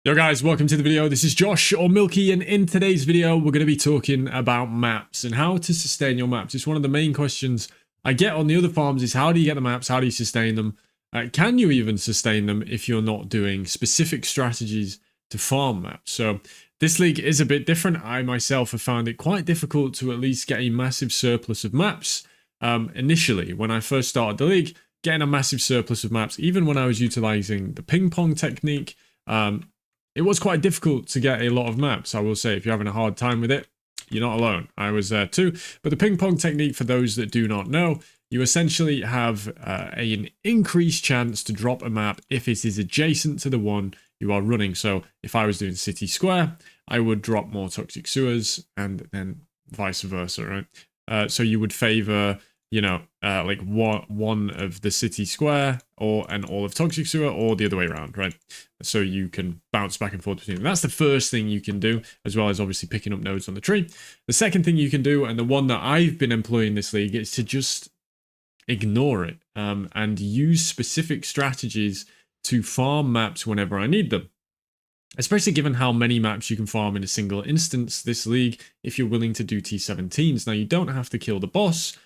Yo guys, welcome to the video. This is Josh or Milky, and in today's video we're going to be talking about maps and how to sustain your maps. It's one of the main questions I get on the other farms is how do you get the maps, how do you sustain them? Can you even sustain them if you're not doing specific strategies to farm maps? So this league is a bit different. I myself have found it quite difficult to at least get a massive surplus of maps. Initially, when I first started the league, getting a massive surplus of maps, even when I was utilizing the ping pong technique, it was quite difficult to get a lot of maps, I will say. If you're having a hard time with it, you're not alone. I was there too. But the ping pong technique, for those that do not know, you essentially have an increased chance to drop a map if it is adjacent to the one you are running. So if I was doing City Square, I would drop more toxic sewers and then vice versa, right? So you would favor, like one of the City Square and all of toxic sewer, or the other way around, right? So you can bounce back and forth between them. That's the first thing you can do, as well as obviously picking up nodes on the tree. The second thing you can do, and the one that I've been employing this league, is to just ignore it and use specific strategies to farm maps whenever I need them. Especially given how many maps you can farm in a single instance this league, if you're willing to do T17s. Now, you don't have to kill the boss.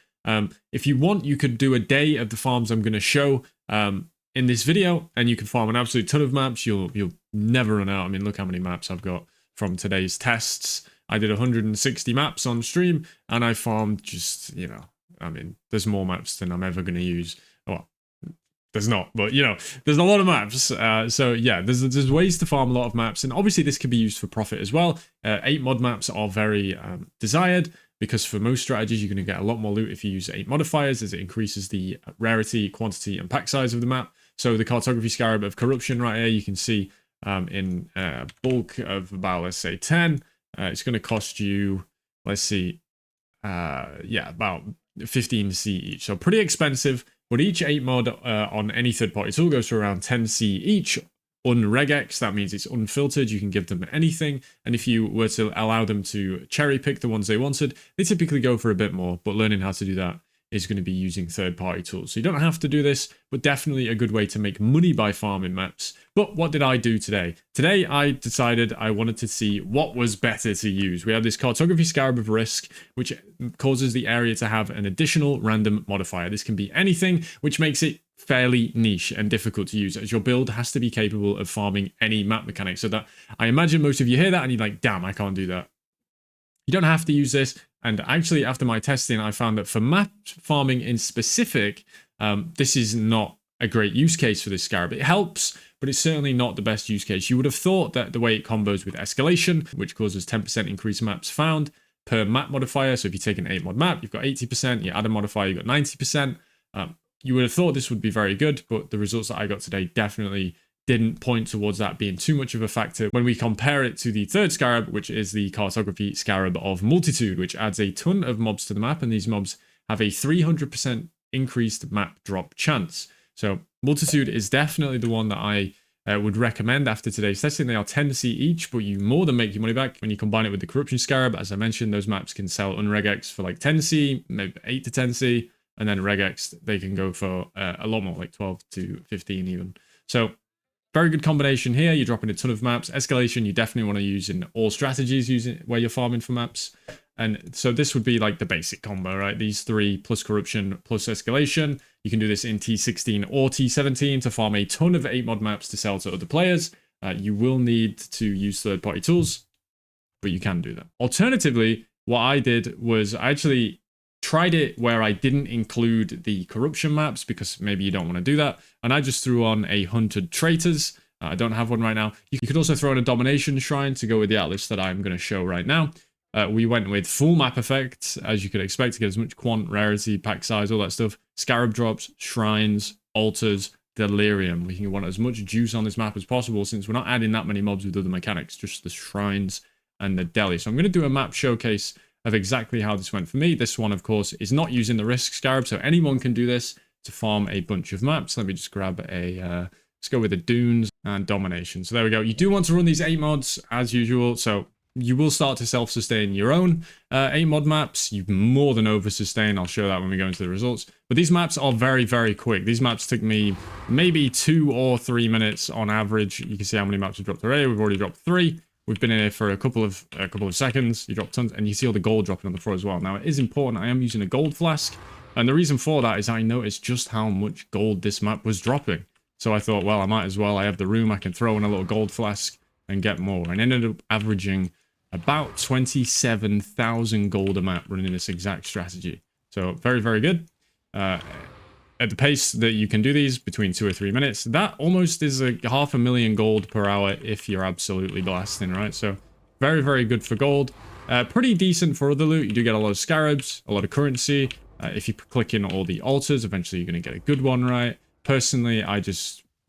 If you want, you could do a day of the farms I'm going to show in this video, and you can farm an absolute ton of maps. You'll never run out. I mean, look how many maps I've got from today's tests. I did 160 maps on stream, and I farmed just, I mean, there's more maps than I'm ever going to use. Well, there's not, but, there's a lot of maps. So, yeah, there's ways to farm a lot of maps, and obviously this could be used for profit as well. 8 mod maps are very desired, because for most strategies, you're going to get a lot more loot if you use 8 modifiers, as it increases the rarity, quantity, and pack size of the map. So the cartography scarab of corruption right here, you can see in bulk of about, let's say, 10. It's going to cost you, let's see, about 15C each. So pretty expensive, but each 8 mod on any third-party tool goes for around 10C each. Unregex, that means it's unfiltered, you can give them anything, and if you were to allow them to cherry pick the ones they wanted, they typically go for a bit more, but learning how to do that is going to be using third-party tools. So you don't have to do this, but definitely a good way to make money by farming maps. But what did I do today? Today I decided I wanted to see what was better to use. We have this cartography scarab of risk, which causes the area to have an additional random modifier. This can be anything, which makes it fairly niche and difficult to use, as your build has to be capable of farming any map mechanic. So that I imagine most of you hear that and you're like, damn, I can't do that. You don't have to use this. And actually, after my testing, I found that for map farming in specific, this is not a great use case for this scarab. It helps, but it's certainly not the best use case. You would have thought that the way it combos with Escalation, which causes 10% increase maps found per map modifier. So if you take an 8 mod map, you've got 80%, you add a modifier, you've got 90%. You would have thought this would be very good, but the results that I got today definitely didn't point towards that being too much of a factor when we compare it to the third scarab, which is the cartography scarab of multitude, which adds a ton of mobs to the map, and these mobs have a 300% increased map drop chance. So multitude is definitely the one that I would recommend after today's testing. They are 10C each, but you more than make your money back when you combine it with the corruption scarab. As I mentioned, those maps can sell unregex for like 10C, maybe 8 to 10C. And then regex, they can go for a lot more, like 12 to 15 even. So very good combination here. You're dropping a ton of maps. Escalation, you definitely want to use in all strategies using where you're farming for maps. And so this would be like the basic combo, right? These 3 plus corruption plus escalation. You can do this in T16 or T17 to farm a ton of 8 mod maps to sell to other players. You will need to use third-party tools, but you can do that. Alternatively, what I did was I actually tried it where I didn't include the corruption maps, because maybe you don't want to do that. And I just threw on a hunted traitors. I don't have one right now. You could also throw in a domination shrine to go with the atlas that I'm going to show right now. We went with full map effects, as you could expect, to get as much quant, rarity, pack size, all that stuff. Scarab drops, shrines, altars, delirium. We can want as much juice on this map as possible, since we're not adding that many mobs with other mechanics, just the shrines and the deli. So I'm going to do a map showcase of exactly how this went for me. This one, of course, is not using the risk scarab, so anyone can do this to farm a bunch of maps. Let me just grab a, let's go with the dunes and domination. So there we go. You do want to run these 8 mods as usual. So you will start to self-sustain your own 8 mod maps. You more than over-sustain. I'll show that when we go into the results. But these maps are very, very quick. These maps took me maybe 2 or 3 minutes on average. You can see how many maps we've dropped already. We've already dropped 3. We've been in here for a couple of seconds. You drop tons, and you see all the gold dropping on the floor as well. Now, it is important. I am using a gold flask, and the reason for that is I noticed just how much gold this map was dropping. So I thought, well, I might as well. I have the room. I can throw in a little gold flask and get more. And ended up averaging about 27,000 gold a map running this exact strategy. So very, very good. At the pace that you can do these, between 2 or 3 minutes, that almost is a 500,000 gold per hour if you're absolutely blasting, right? So very, very good for gold. Pretty decent for other loot. You do get a lot of scarabs, a lot of currency. If you click in all the altars, eventually you're going to get a good one, right? Personally, I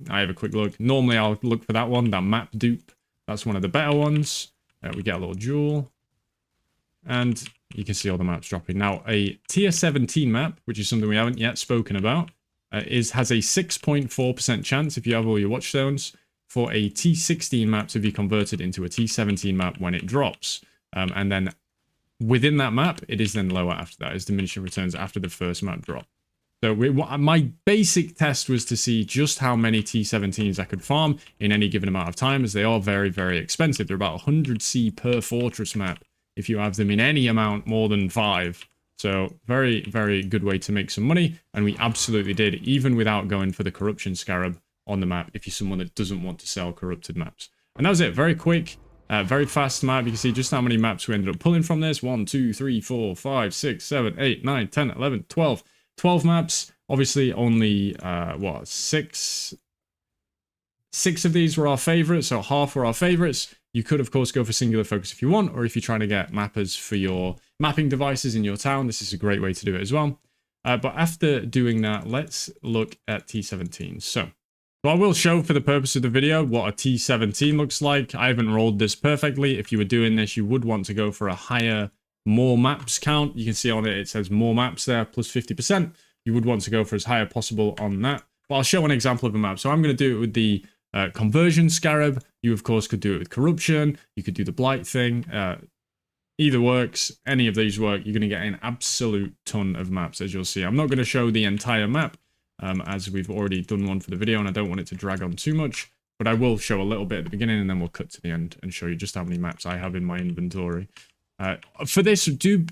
have a quick look. Normally, I'll look for that one, that map dupe. That's one of the better ones. We get a little jewel. And you can see all the maps dropping. Now, a tier 17 map, which is something we haven't yet spoken about, has a 6.4% chance, if you have all your watchstones, for a T16 map to be converted into a T17 map when it drops. And then within that map, it is then lower after that, as diminishing returns after the first map drop. So my basic test was to see just how many T17s I could farm in any given amount of time, as they are very, very expensive. They're about 100C per fortress map if you have them in any amount more than 5. So very, very good way to make some money. And we absolutely did, even without going for the corruption scarab on the map, if you're someone that doesn't want to sell corrupted maps. And that was it. Very quick, very fast map. You can see just how many maps we ended up pulling from this. 1, 2, 3, 4, 5, 6, 7, 8, 9, 10, 11, 12. 12 maps. Obviously, only, six of these were our favorites, so half were our favorites. You could, of course, go for singular focus if you want, or if you're trying to get mappers for your mapping devices in your town, this is a great way to do it as well. But after doing that, let's look at T17. So I will show for the purpose of the video what a T17 looks like. I haven't rolled this perfectly. If you were doing this, you would want to go for a higher, more maps count. You can see on it, it says more maps there, plus 50%. You would want to go for as high as possible on that. But I'll show an example of a map. So I'm going to do it with the conversion scarab. You, of course, could do it with corruption. You could do the blight thing. Either works. Any of these work. You're going to get an absolute ton of maps, as you'll see. I'm not going to show the entire map, as we've already done one for the video, and I don't want it to drag on too much. But I will show a little bit at the beginning, and then we'll cut to the end and show you just how many maps I have in my inventory. For this, do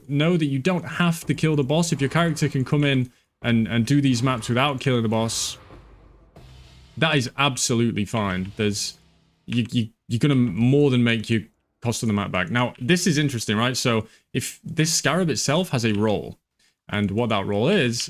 know that you don't have to kill the boss. If your character can come in and do these maps without killing the boss, that is absolutely fine. You're gonna more than make your cost of the map back. Now, this is interesting, right? So if this scarab itself has a role, and what that role is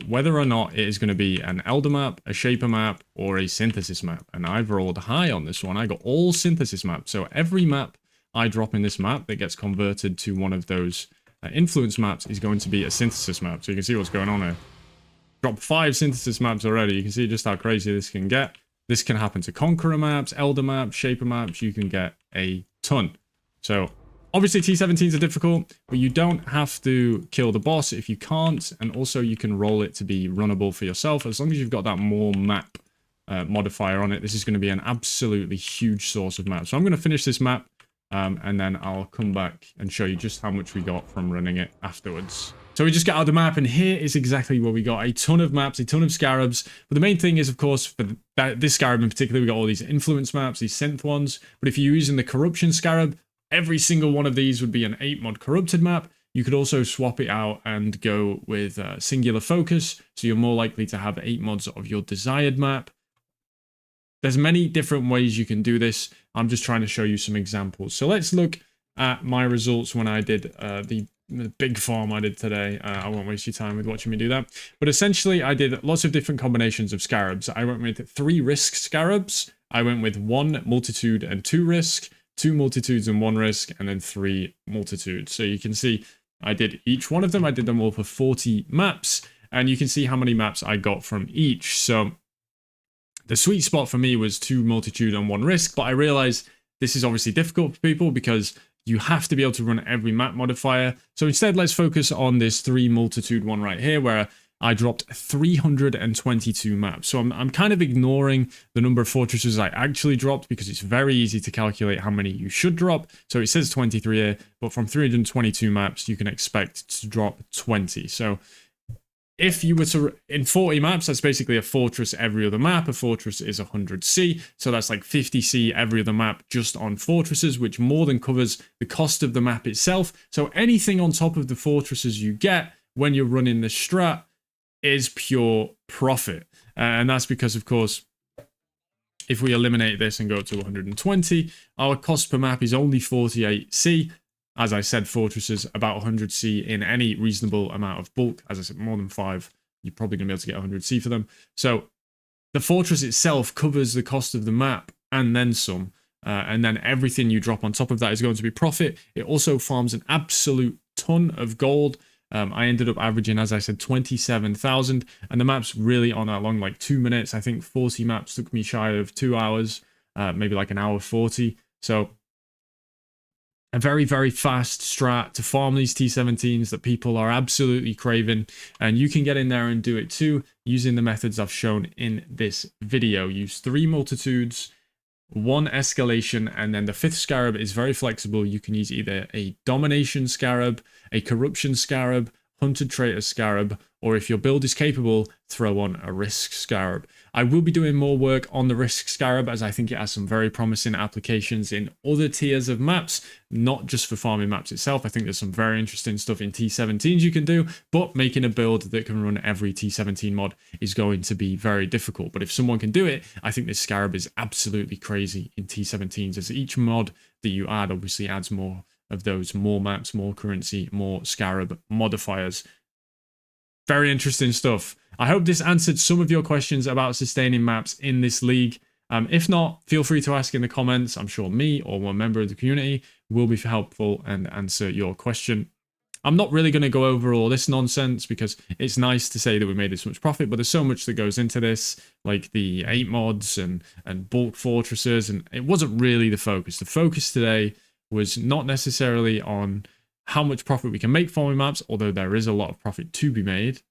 whether or not it is going to be an elder map, a shaper map, or a synthesis map. And I've rolled high on this one. I got all synthesis maps. So every map I drop in this map that gets converted to one of those influence maps is going to be a synthesis map. So you can see what's going on here. Dropped 5 synthesis maps already. You can see just how crazy this can get. This can happen to Conqueror maps, Elder maps, Shaper maps. You can get a ton. So obviously T17s are difficult, but you don't have to kill the boss if you can't. And also you can roll it to be runnable for yourself. As long as you've got that more map modifier on it, this is going to be an absolutely huge source of maps. So I'm going to finish this map. And then I'll come back and show you just how much we got from running it afterwards. So we just got out of the map, and here is exactly what we got. A ton of maps, a ton of scarabs. But the main thing is, of course, for this scarab in particular, we got all these influence maps, these synth ones. But if you're using the corruption scarab, every single one of these would be an 8 mod corrupted map. You could also swap it out and go with singular focus. So you're more likely to have 8 mods of your desired map. There's many different ways you can do this. I'm just trying to show you some examples. So let's look at my results when I did the big farm I did today. I won't waste your time with watching me do that. But essentially, I did lots of different combinations of scarabs. I went with 3 risk scarabs. I went with 1 multitude and 2 risk, 2 multitudes and 1 risk, and then 3 multitudes. So you can see I did each one of them. I did them all for 40 maps. And you can see how many maps I got from each. So the sweet spot for me was 2 multitude and 1 risk, but I realized this is obviously difficult for people because you have to be able to run every map modifier. So instead, let's focus on this 3 multitude one right here, where I dropped 322 maps. So I'm kind of ignoring the number of fortresses I actually dropped because it's very easy to calculate how many you should drop. So it says 23 here, but from 322 maps, you can expect to drop 20. So if you were to, in 40 maps, that's basically a fortress every other map. A fortress is 100C, so that's like 50C every other map just on fortresses, which more than covers the cost of the map itself. So anything on top of the fortresses you get when you're running the strat is pure profit. And that's because, of course, if we eliminate this and go to 120, our cost per map is only 48C. As I said, fortresses about 100C in any reasonable amount of bulk. As I said, more than 5, you're probably going to be able to get 100C for them. So the fortress itself covers the cost of the map and then some. And then everything you drop on top of that is going to be profit. It also farms an absolute ton of gold. I ended up averaging, as I said, 27,000. And the maps really aren't that long, like 2 minutes. I think 40 maps took me shy of 2 hours, maybe like an hour 40. So a very, very fast strat to farm these T17s that people are absolutely craving. And you can get in there and do it too using the methods I've shown in this video. Use 3 multitudes, 1 escalation, and then the 5th scarab is very flexible. You can use either a domination scarab, a corruption scarab, hunted traitor scarab, or if your build is capable, throw on a risk scarab. I will be doing more work on the risk scarab as I think it has some very promising applications in other tiers of maps, not just for farming maps itself. I think there's some very interesting stuff in T17s you can do, but making a build that can run every T17 mod is going to be very difficult. But if someone can do it, I think this scarab is absolutely crazy in T17s, as each mod that you add obviously adds more of those, more maps, more currency, more scarab modifiers. Very interesting stuff. I hope this answered some of your questions about sustaining maps in this league. If not, feel free to ask in the comments. I'm sure me or one member of the community will be helpful and answer your question. I'm not really going to go over all this nonsense because it's nice to say that we made this much profit, but there's so much that goes into this, like the 8 mods and bulk fortresses, and it wasn't really the focus. The focus today was not necessarily on how much profit we can make farming maps, although there is a lot of profit to be made.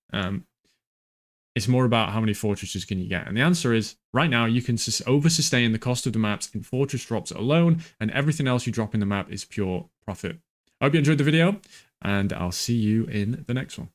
It's more about how many fortresses can you get. And the answer is, right now, you can over-sustain the cost of the maps in fortress drops alone, and everything else you drop in the map is pure profit. I hope you enjoyed the video, and I'll see you in the next one.